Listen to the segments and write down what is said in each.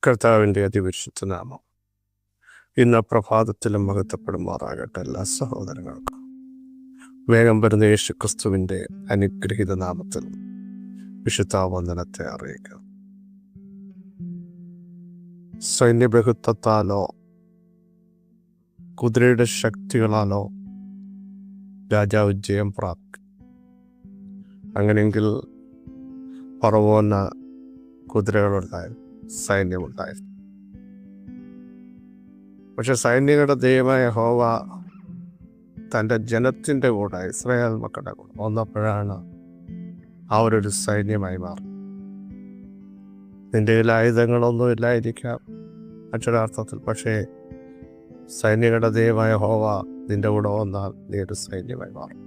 കർത്താവിൻ്റെ അതിപരിശുദ്ധ നാമം ഇന്ന് പ്രഭാതത്തിലും മഹത്വപ്പെടുമാറാകട്ടെ. എല്ലാ സഹോദരങ്ങൾക്കും വേഗം വരുന്ന യേശു ക്രിസ്തുവിൻ്റെ അനുഗ്രഹീത നാമത്തിൽ വിശുദ്ധ വന്ദനത്തെ അറിയിക്കുക. സൈന്യബഹുത്വത്താലോ കുതിരയുടെ ശക്തികളാലോ രാജാവ് ജയം പ്രാപിക്കും. അങ്ങനെയെങ്കിൽ ഫറവോന് കുതിരകളുണ്ടായിരുന്നു, സൈന്യമുണ്ടായിരുന്നു. പക്ഷെ സൈന്യങ്ങളുടെ ദൈവമായ യഹോവ തൻ്റെ ജനത്തിൻ്റെ കൂടെ, ഇസ്രായേൽ മക്കളുടെ കൂടെ വന്നപ്പോഴാണ് അവരൊരു സൈന്യമായി മാറി. നിന്റെ കയ്യിൽ ആയുധങ്ങളൊന്നും ഇല്ലായിരിക്കാം അക്ഷരാർത്ഥത്തിൽ, പക്ഷേ സൈന്യങ്ങളുടെ ദൈവമായ യഹോവ നിന്റെ കൂടെ വന്നാൽ നീ ഒരു സൈന്യമായി മാറും.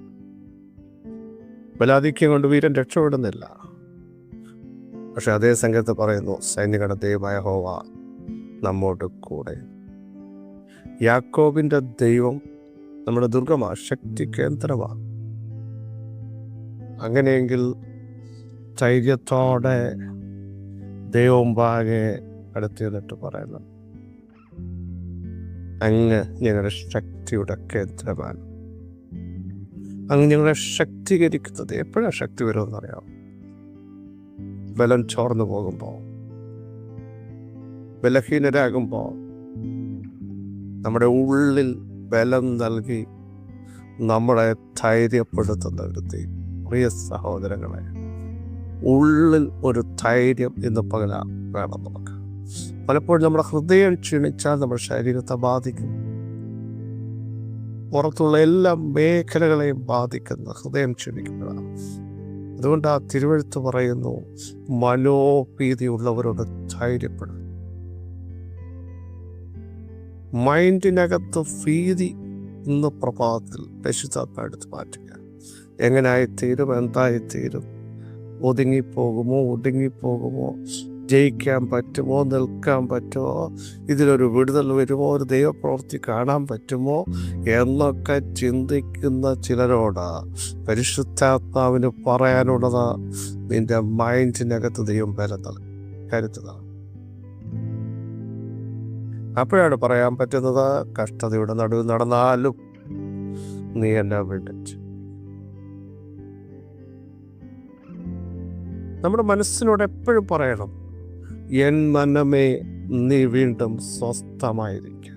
ബലാധിക്യം കൊണ്ട് വീരൻ രക്ഷപ്പെടുന്നില്ല. പക്ഷെ അതേ സംഘത്ത് പറയുന്നു, സൈന്യങ്ങളുടെ ദൈവമായ യഹോവ നമ്മോട് കൂടെ. യാക്കോബിൻ്റെ ദൈവം നമ്മുടെ ദുർഗമാ, ശക്തി കേന്ദ്രമാണ്. അങ്ങനെയെങ്കിൽ ധൈര്യത്തോടെ ദൈവം പാകെ അടുത്തിരുന്നിട്ട് പറയുന്നു, അങ്ങ് ഞങ്ങളുടെ ശക്തിയുടെ കേന്ദ്രമാണ്. അങ്ങ് ഞങ്ങളെ ശക്തീകരിക്കുന്നത്. എപ്പോഴാണ് ശക്തി വരുമെന്നറിയാം? ബലം ചോർന്നു പോകുമ്പോൾ, ബലഹീനരാകുമ്പോൾ നമ്മുടെ ഉള്ളിൽ ബലം നൽകി നമ്മളെ ധൈര്യപ്പെടുത്തുന്ന ഒരു ദൈവം. പ്രിയ സഹോദരങ്ങളെ, ഉള്ളിൽ ഒരു ധൈര്യം ഇന്ന് പകലാ വേണം നമുക്ക്. പലപ്പോഴും നമ്മുടെ ഹൃദയം ക്ഷീണിച്ചാൽ നമ്മുടെ ശരീരത്തെ ബാധിക്കും. പുറത്തുള്ള എല്ലാ മേഖലകളെയും ബാധിക്കുന്ന ഹൃദയം ക്ഷീണിക്കുന്നതാണ്. അതുകൊണ്ട് ആ തിരുവെഴുത്ത് പറയുന്നു, മനോഭീതിയുള്ളവരോട് ധൈര്യപ്പെടും. മൈൻഡിനകത്ത് ഭീതി ഇന്ന് പ്രഭാതത്തിൽ പരിശുദ്ധാത്മാവ് എടുത്ത് മാറ്റുക. എങ്ങനായിത്തീരും, എന്തായിത്തീരും, ഒതുങ്ങിപ്പോകുമോ, ജയിക്കാൻ പറ്റുമോ, നിൽക്കാൻ പറ്റുമോ, ഇതിലൊരു വിടുതൽ വരുമോ, ഒരു ദൈവപ്രവൃത്തി കാണാൻ പറ്റുമോ എന്നൊക്കെ ചിന്തിക്കുന്ന ചിലരോട് പരിശുദ്ധാത്മാവിന് പറയാനുള്ളത്, നിന്റെ മൈൻഡിനകത്ത് ദൈവം ബലം കരുതുന്നതാണ്. അപ്പോഴാണ് പറയാൻ പറ്റുന്നത്, കഷ്ടതയുടെ നടുവിൽ നടന്നാലും നീ എന്നെ വിളിച്ചു. നമ്മുടെ മനസ്സിനോട് എപ്പോഴും പറയണം, എൻ മനമേ നീ വീണ്ടും സ്വസ്ഥമായിരിക്കുക.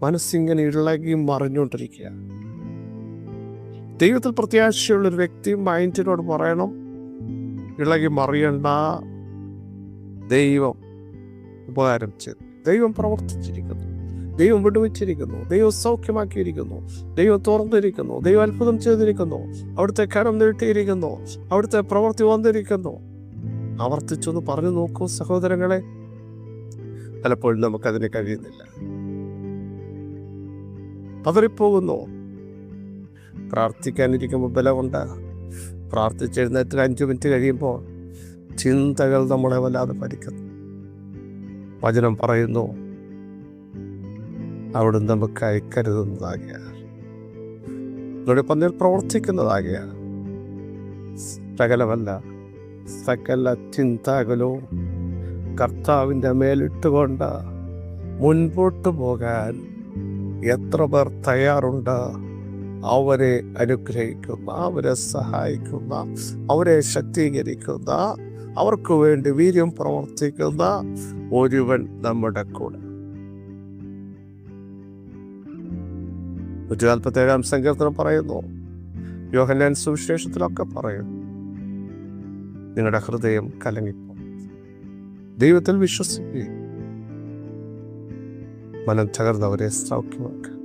മനസ്സിങ്ങനെ ഇളകി മറിഞ്ഞുകൊണ്ടിരിക്കുക. ദൈവത്തിൽ പ്രത്യാശയുള്ളൊരു വ്യക്തി മൈൻഡിനോട് പറയണം, ഇളകി മറിയണ്ട, ദൈവം ഉപകാരം ചെയ്തു, ദൈവം പ്രവർത്തിച്ചിരിക്കുന്നു, ദൈവം വിടുവിച്ചിരിക്കുന്നു, ദൈവം സൗഖ്യമാക്കിയിരിക്കുന്നു, ദൈവം തുറന്നിരിക്കുന്നു, ദൈവം അത്ഭുതം ചെയ്തിരിക്കുന്നു, അവിടുത്തെ കരം നീട്ടിയിരിക്കുന്നു, അവിടുത്തെ പ്രവൃത്തി വന്നിരിക്കുന്നു. ആവർത്തിച്ചൊന്ന് പറഞ്ഞു നോക്കൂ സഹോദരങ്ങളെ. പലപ്പോഴും നമുക്കതിന് കഴിയുന്നില്ല, പതറിപ്പോകുന്നു. പ്രാർത്ഥിക്കാനിരിക്കുമ്പോൾ ബലമുണ്ട്. പ്രാർത്ഥിച്ചെഴുന്നേറ്റ് 5 മിനിറ്റ് കഴിയുമ്പോൾ ചിന്തകൾ നമ്മളെ വല്ലാതെ ഭരിക്കുന്നു. വചനം പറയുന്നു, അവിടുന്ന് നമുക്കായി കരുതുന്നതാകിയാൽ, നമ്മുടെ പന്നിൽ പ്രവർത്തിക്കുന്നതാകിയാൽ സകലമല്ല സകല ചിന്താകുലവും കർത്താവിൻ്റെ മേലിട്ടുകൊണ്ട് മുൻപോട്ട് പോകാൻ എത്ര പേർ തയ്യാറുണ്ട്? അവരെ അനുഗ്രഹിക്കുന്ന, അവരെ സഹായിക്കുന്ന, അവരെ ശക്തീകരിക്കുന്ന, അവർക്ക് വേണ്ടി വീര്യം പ്രവർത്തിക്കുന്ന ഒരുവൻ നമ്മുടെ കൂടെ. 147 സങ്കീർത്തനം പറയുന്നു, യോഹന്നാൻ സുവിശേഷത്തിലൊക്കെ പറയുന്നു, നിങ്ങളുടെ ഹൃദയം കലങ്ങിപ്പോ, ദൈവത്തിൽ വിശ്വസിക്കുക, മനം തകർന്നവരെ സൗഖ്യമാക്കുക,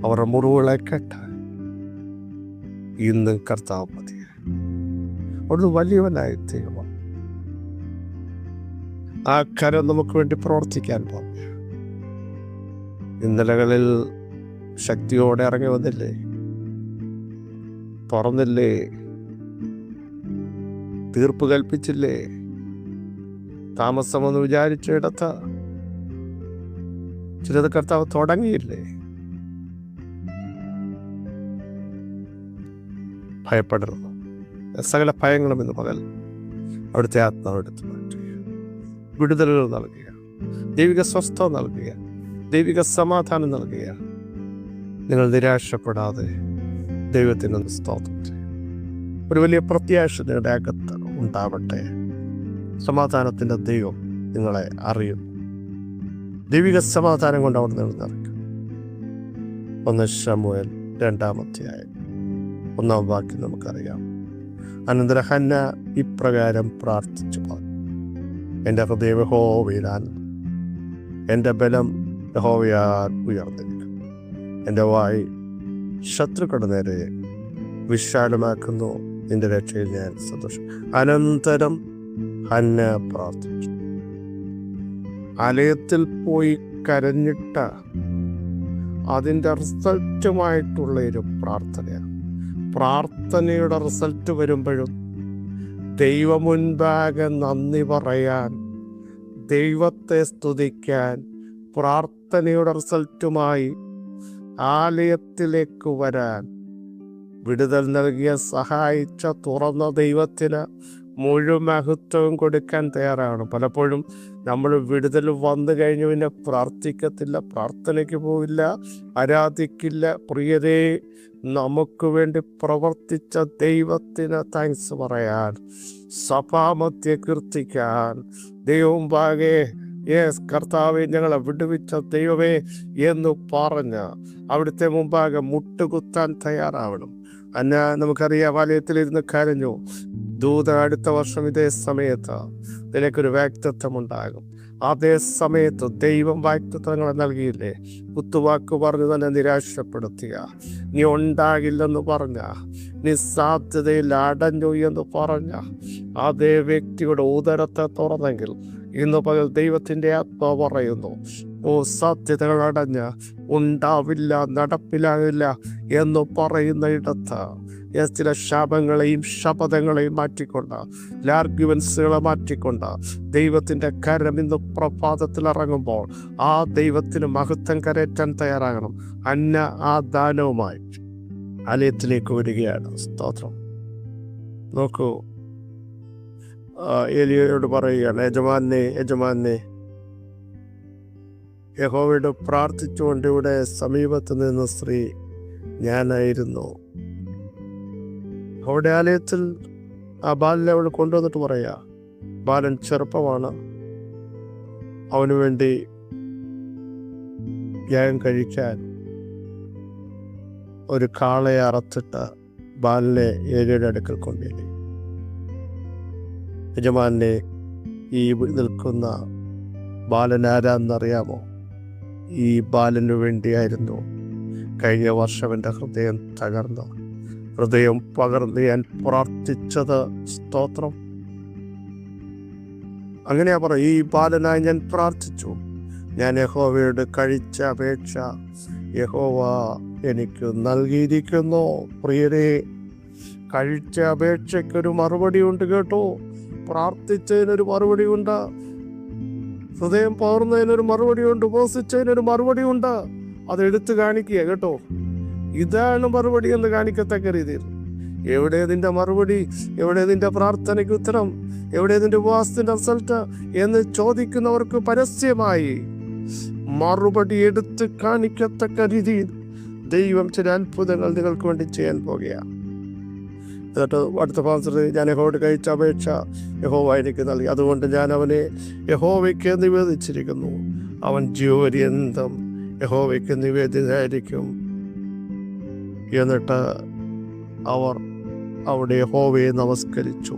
അവരുടെ മുറിവുകളെ കെട്ടാൻ ഇന്ന് കർത്താവ് മതി. അവിടുന്ന് വലിയവനായ ദൈവമാണ്. ആ കരം നമുക്ക് വേണ്ടി പ്രവർത്തിക്കാൻ പോകും. ഇന്നലകളിൽ ശക്തിയോടെ ഇറങ്ങി വന്നില്ലേ, തുറന്നില്ലേ, തീർപ്പ് കൽപ്പിച്ചില്ലേ, താമസമെന്ന് വിചാരിച്ചിടത്ത് ചിലത് കർത്താവ് തുടങ്ങിയില്ലേ. ഭയപ്പെടരുത്. സകല ഭയങ്ങളും ഇന്ന് പകൽ അവിടുത്തെ ആത്മാവെടുത്ത് മാറ്റുക. വിടുതലുകൾ നൽകുക, ദൈവിക സ്വസ്ഥത നൽകുക, ദൈവിക സമാധാനം നൽകുക. നിങ്ങൾ നിരാശപ്പെടാതെ ദൈവത്തിന് സ്തോത്രം ചെയ്യുക. ഒരു വലിയ പ്രത്യാശ നിങ്ങളുടെ അകത്ത് ഉണ്ടാവട്ടെ. സമാധാനത്തിൻ്റെ ദൈവം നിങ്ങളെ അറിയും. ദൈവിക സമാധാനം കൊണ്ട് അവിടെ നിന്ന് നിറയ്ക്കും. 1 ശമൂവേൽ 2-ാം അധ്യായം 1-ാം വാക്യം നമുക്കറിയാം. അനന്തരം ഹന്ന ഇപ്രകാരം പ്രാർത്ഥിച്ചു പറഞ്ഞു: എൻ്റെ ഹൃദയം യഹോവയിലാണ്, എൻ്റെ ബലം യഹോവയാൽ ഉയർന്നിരിക്കും. എൻ്റെ വായ് ശത്രുക്കളുടെ നേരെ വിശാലമാക്കുന്നു, നിന്റെ രക്ഷയിൽ ഞാൻ സന്തോഷം. അനന്തരം ഹന്ന പ്രാർത്ഥിച്ചു. ആലയത്തിൽ പോയി കരഞ്ഞിട്ട അതിൻ്റെ റിസൾട്ടുമായിട്ടുള്ള ഒരു പ്രാർത്ഥനയാണ്. പ്രാർത്ഥനയുടെ റിസൾട്ട് വരുമ്പോഴും ദൈവമുൻപാകെ നന്ദി പറയാൻ, ദൈവത്തെ സ്തുതിക്കാൻ, പ്രാർത്ഥനയുടെ റിസൾട്ടുമായി ആലയത്തിലേക്ക് വരാൻ വിടുതൽ നൽകിയ, സഹായിച്ച, തുറന്ന ദൈവത്തിന് മുഴുവൻ മഹത്വവും കൊടുക്കാൻ തയ്യാറാണ്. പലപ്പോഴും നമ്മൾ വിടുതൽ വന്നു കഴിഞ്ഞു പിന്നെ പ്രാർത്ഥിക്കത്തില്ല, പ്രാർത്ഥനയ്ക്ക് പോവില്ല, ആരാധിക്കില്ല. പ്രിയരേ, നമുക്ക് വേണ്ടി പ്രവർത്തിച്ച ദൈവത്തിന് താങ്ക്സ് പറയാൻ, സഭാമധ്യേ കീർത്തിക്കാൻ, ദൈവമുമ്പാകെ യേസ് കർത്താവെ ഞങ്ങളെ വിടുവിച്ച ദൈവമേ എന്ന് പറഞ്ഞ് അവിടുത്തെ മുമ്പാകെ മുട്ടുകുത്താൻ തയ്യാറാവണം. നമുക്കറിയാം, ആലയത്തിലിരുന്ന് കരഞ്ഞു. ദൂതൻ അടുത്ത വർഷം ഇതേ സമയത്ത് നിനക്കൊരു വ്യക്തിത്വം ഉണ്ടാകും. അതേ സമയത്ത് ദൈവം വാഗ്ദത്തങ്ങളെ നൽകിയില്ലേ? കുത്തുവാക്ക് പറഞ്ഞ് തന്നെ നിരാശപ്പെടുത്തിയ, നീ ഉണ്ടാകില്ലെന്ന് പറഞ്ഞ, നീ സാധ്യതയിൽ അടഞ്ഞു എന്ന് പറഞ്ഞ അതേ വ്യക്തിയുടെ ഉദരത്തെ തുറന്നെങ്കിൽ ഇന്ന് പകൽ ദൈവത്തിൻ്റെ ആത്മാവ് പറയുന്നു, ഓ സാധ്യതകൾ അടഞ്ഞ് ഉണ്ടാവില്ല, നടപ്പിലാകില്ല എന്ന് പറയുന്ന ഇടത്ത് ചില ശാപങ്ങളെയും ശപഥങ്ങളെയും മാറ്റിക്കൊണ്ട്, ആർഗ്യുമെന്റ്സുകളെ മാറ്റിക്കൊണ്ട് ദൈവത്തിൻ്റെ കരം ഇന്ന് പ്രഭാതത്തിൽ ഇറങ്ങുമ്പോൾ ആ ദൈവത്തിന് മഹത്വം കരയറ്റാൻ തയ്യാറാകണം. ആ ദാനവുമായി ആലയത്തിലേക്ക് വരികയാണ്. സ്തോത്രം. നോക്കൂ, ഏലിയോട് പറയുകയാണ്, യജമാനെ യഹോവയോട് പ്രാർത്ഥിച്ചുകൊണ്ട് ഇവിടെ സമീപത്ത് നിന്ന് സ്ത്രീ ഞാനായിരുന്നു. അവിടെ ആലയത്തിൽ ആ ബാലനെ അവൾ കൊണ്ടുവന്നിട്ട് പറയാ, ബാലൻ ചെറുപ്പമാണ്, അവന് വേണ്ടി യാഗം കഴിക്കാൻ ഒരു കാളയെ അറത്തിട്ട് ബാലനെ ഏലിയുടെ അടുക്കൽ കൊണ്ടുവരി. യജമാനെ, ഈ നിൽക്കുന്ന ബാലൻ ആരാന്നറിയാമോ? ഈ ബാലന് വേണ്ടിയായിരുന്നു കഴിഞ്ഞ വർഷം എൻ്റെ ഹൃദയം തകർന്നു, ഹൃദയം പകർന്ന് ഞാൻ പ്രാർത്ഥിച്ചത്. സ്തോത്രം. അങ്ങനെയാ പറയും, ഈ ബാലനായി ഞാൻ പ്രാർത്ഥിച്ചു. ഞാൻ യഹോവയോട് കഴിച്ച അപേക്ഷ യഹോവ എനിക്ക് നൽകിയിരിക്കുന്നു. പ്രിയരെ, കഴിച്ച അപേക്ഷയ്ക്കൊരു മറുപടി ഉണ്ട് കേട്ടോ. പ്രാർത്ഥിച്ചതിനൊരു മറുപടി ഉണ്ട്, ഹൃദയം പകർന്നതിനൊരു മറുപടി ഉണ്ട്, ഉപസിച്ചതിനൊരു മറുപടി ഉണ്ട്. അതെടുത്ത് കാണിക്കുക കേട്ടോ. ഇതാണ് മറുപടി എന്ന് കാണിക്കത്തക്ക രീതിയിൽ. എവിടെ നിന്റെ മറുപടി? എവിടെ നിന്റെ പ്രാർത്ഥനയ്ക്ക് ഉത്തരം? എവിടെ നിന്റെ ഉപവാസത്തിന്റെ റിസൾട്ട് എന്ന് ചോദിക്കുന്നവർക്ക് പരസ്യമായി മറുപടി എടുത്ത് കാണിക്കത്തക്ക രീതിയിൽ ദൈവം ചില അത്ഭുതങ്ങൾ നിങ്ങൾക്ക് വേണ്ടി ചെയ്യാൻ പോകുകയാണ്. എന്നിട്ട് അടുത്ത ഭാഗത്ത്, ഞാൻ യഹോവയോട് കഴിച്ച അപേക്ഷ യഹോവ എനിക്ക് നൽകി, അതുകൊണ്ട് ഞാൻ അവനെ യഹോവയ്ക്ക് നിവേദിച്ചിരിക്കുന്നു. അവൻ ജീവപര്യന്തം യഹോവയ്ക്ക് നിവേദിതരായിരിക്കും. എന്നിട്ട് അവർ അവിടെ യഹോവയെ നമസ്കരിച്ചു,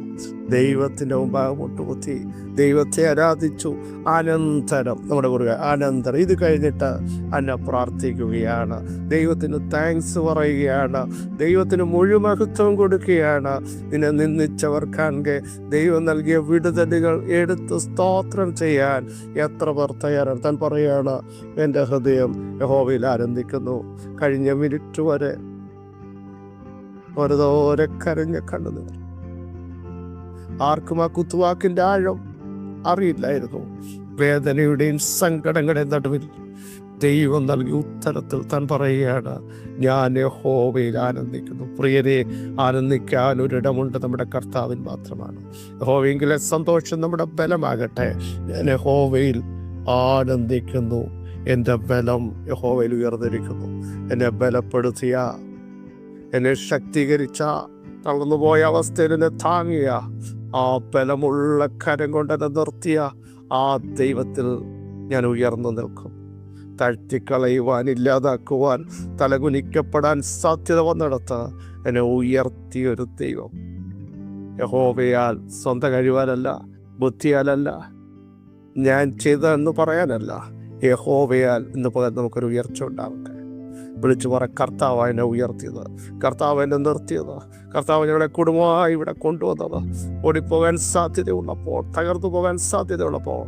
ദൈവത്തിൻ്റെ മുമ്പാകെ മുട്ടുകുത്തി ദൈവത്തെ ആരാധിച്ചു. അനന്തരം നമ്മുടെ കുറുക അനന്തരം ഇത് കഴിഞ്ഞിട്ട് അന്ന പ്രാർത്ഥിക്കുകയാണ്, ദൈവത്തിന് താങ്ക്സ് പറയുകയാണ്, ദൈവത്തിന് മുഴുവൻ മഹത്വം കൊടുക്കുകയാണ്. നിന്നെ നിന്ദിച്ചവർക്കാണെങ്കിൽ ദൈവം നൽകിയ വിടുതലുകൾ എടുത്ത് സ്തോത്രം ചെയ്യാൻ എത്ര പേർ തയ്യാറാണ്? താൻ പറയുകയാണ്, എൻ്റെ ഹൃദയം യഹോവയിൽ ആനന്ദിക്കുന്നു. കഴിഞ്ഞ മിനിറ്റ് വരെ ഓരോതോരെ കരഞ്ഞ കണ്ണു. ആർക്കും ആ കുത്തുവാക്കിൻ്റെ ആഴം അറിയില്ലായിരുന്നു. വേദനയുടെയും സങ്കടങ്ങളുടെയും നടുവിൽ ദൈവം നൽകിയ ഉത്തരത്തിൽ താൻ പറയുകയാണ്, ഞാൻ യഹോവയിൽ ആനന്ദിക്കുന്നു. പ്രിയരെ, ആനന്ദിക്കാൻ ഒരിടമുണ്ട്, നമ്മുടെ കർത്താവിൽ മാത്രമാണ്. യഹോവയെങ്കിലെ സന്തോഷം നമ്മുടെ ബലമാകട്ടെ. ഞാൻ യഹോവയിൽ ആനന്ദിക്കുന്നു. എൻ്റെ ബലം യഹോവയിൽ ഉയർന്നിരിക്കുന്നു. എന്നെ ബലപ്പെടുത്തിയ, എന്നെ ശക്തീകരിച്ച, തളർന്നുപോയ അവസ്ഥയിൽ എന്നെ താങ്ങിയ, ആ ബലമുള്ള കരം കൊണ്ട് എന്നെ നിർത്തിയ ആ ദൈവത്തിൽ ഞാൻ ഉയർന്നു നിൽക്കും. താഴ്ത്തിക്കളയുവാൻ, ഇല്ലാതാക്കുവാൻ, തലകുനിക്കപ്പെടാൻ സാധ്യത വന്നിടത്ത് എന്നെ ഉയർത്തിയൊരു ദൈവം. യഹോവയാൽ, സ്വന്തം കഴിവാലല്ല, ബുദ്ധിയാലല്ല, ഞാൻ ചെയ്തതെന്ന് പറയാനല്ല, യഹോവയാൽ ഇന്ന് പകരം നമുക്കൊരു ഉയർച്ച ഉണ്ടാവട്ടെ. വിളിച്ചു പറ, കർത്താവ് എന്നെ ഉയർത്തിയത്, കർത്താവ് എന്നെ നിർത്തിയത്, കർത്താവ് ഞങ്ങളെ കുടുംബമായി ഇവിടെ കൊണ്ടുവന്നത്. ഓടിപ്പോകാൻ സാധ്യതയുള്ളപ്പോൾ, തകർന്നു പോകാൻ സാധ്യതയുള്ളപ്പോൾ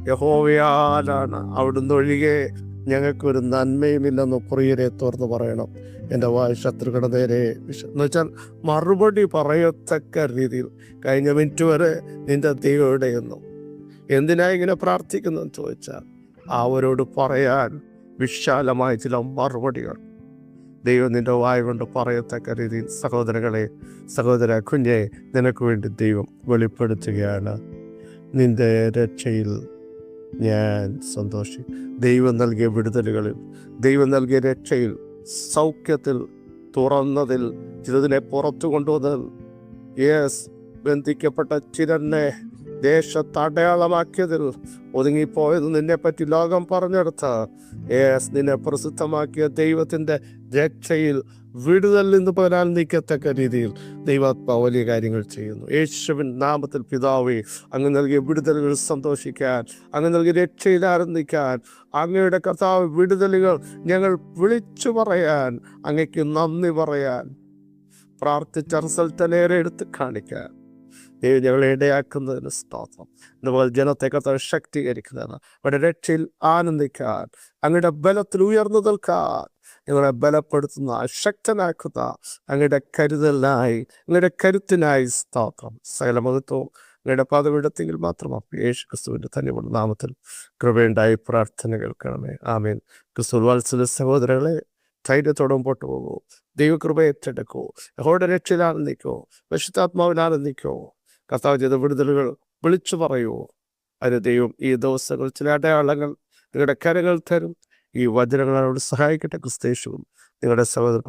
യഹോവയാലാണ്. അവിടുന്ന് ഒഴികെ ഞങ്ങൾക്കൊരു നന്മയുമില്ലെന്ന് പ്രിയരെ തുറന്ന് പറയണം. എൻ്റെ വായ ശത്രുക്കളുടെ നേരെ എന്ന് വെച്ചാൽ മറുപടി പറയത്തക്ക രീതിയിൽ കഴിഞ്ഞ മിനിറ്റ് വരെ നിന്റെ ദൈവം എവിടെയെന്നും എന്തിനാ ഇങ്ങനെ പ്രാർത്ഥിക്കുന്നതെന്ന് ചോദിച്ചാൽ അവരോട് പറയാൻ വിശാലമായ ചില മറുപടികൾ ദൈവം നിന്റെ വായ കൊണ്ട് പറയത്തക്ക രീതിയിൽ സഹോദരങ്ങളെ, സഹോദര കുഞ്ഞെ, നിനക്ക് വേണ്ടി ദൈവം വെളിപ്പെടുത്തുകയാണ്. നിന്റെ രക്ഷയിൽ ഞാൻ സന്തോഷിക്കും. ദൈവം നൽകിയ വിടുതലുകളിൽ, ദൈവം നൽകിയ രക്ഷയിൽ, സൗഖ്യത്തിൽ, തുറന്നതിൽ, ചിലതിനെ പുറത്തു കൊണ്ടുവന്നതിൽ, ബന്ധിക്കപ്പെട്ട ചിരനെ ദേശത്തടയാളമാക്കിയതിൽ, ഒതുങ്ങിപ്പോയത് നിന്നെപ്പറ്റി ലോകം പറഞ്ഞെടുത്ത നിന്നെ പ്രസിദ്ധമാക്കിയ ദൈവത്തിൻ്റെ രക്ഷയിൽ, വിടുതൽ നിന്ന് പകരാൻ നിൽക്കത്തക്ക രീതിയിൽ ദൈവാത്മാവ് വലിയ കാര്യങ്ങൾ ചെയ്യുന്നു. യേശുവിൻ നാമത്തിൽ പിതാവേ, അങ്ങ് നൽകിയ വിടുതലുകൾ സന്തോഷിക്കാൻ, അങ്ങ് നൽകിയ രക്ഷയിൽ ആനന്ദിക്കാൻ, അങ്ങയുടെ കർത്താവ് വിടുതലുകൾ ഞങ്ങൾ വിളിച്ചു പറയാൻ, അങ്ങയ്ക്ക് നന്ദി പറയാൻ, പ്രാർത്ഥിച്ച റിസൾട്ട് നേരെ എടുത്ത് കാണിക്കാൻ ദൈവം ഞങ്ങളെ ഇടയാക്കുന്നതിന് സ്തോത്രം. ഇതുപോലെ ജനത്തെ കർത്താവ് ശക്തീകരിക്കുന്നതിന്, അവരുടെ രക്ഷയിൽ ആനന്ദിക്കാൻ, അങ്ങയുടെ ബലത്തിൽ ഉയർന്നു നിൽക്കാൻ, ഞങ്ങളെ ബലപ്പെടുത്തുന്ന, ശക്തനാക്കുന്ന അങ്ങയുടെ കരുതലിനായി, അങ്ങയുടെ കരുത്തിനായി സ്തോത്രം. സകല മഹത്വവും അങ്ങയുടെ പാദപീഠത്തിൽ മാത്രമാണ്. യേശു ക്രിസ്തുവിൻ്റെ ധന്യമുള്ള നാമത്തിൽ കൃപയുണ്ടായി പ്രാർത്ഥന കേൾക്കണമേ. ആമേൻ. ക്രിസ്തു വാത്സല്യ സഹോദരങ്ങളെ, ധൈര്യത്തോടെ മുമ്പോട്ട് പോകൂ. ദൈവകൃപ ഏറ്റെടുക്കൂ. യഹോവയുടെ രക്ഷയിൽ ആനന്ദിക്കൂ. പരിശുദ്ധാത്മാവിൽ ആനന്ദിക്കൂ. കർത്താവ് ചെയ്ത വിടുതലുകൾ വിളിച്ചു പറയൂ. അതിന് ദൈവം ഈ ദിവസങ്ങൾ ചില അടയാളങ്ങൾ നിങ്ങളുടെ കരങ്ങൾ തരും. ഈ വചനങ്ങളോട് സഹായിക്കട്ടെ. ക്രിസ്തേശുവും നിങ്ങളുടെ സഹോദരൻ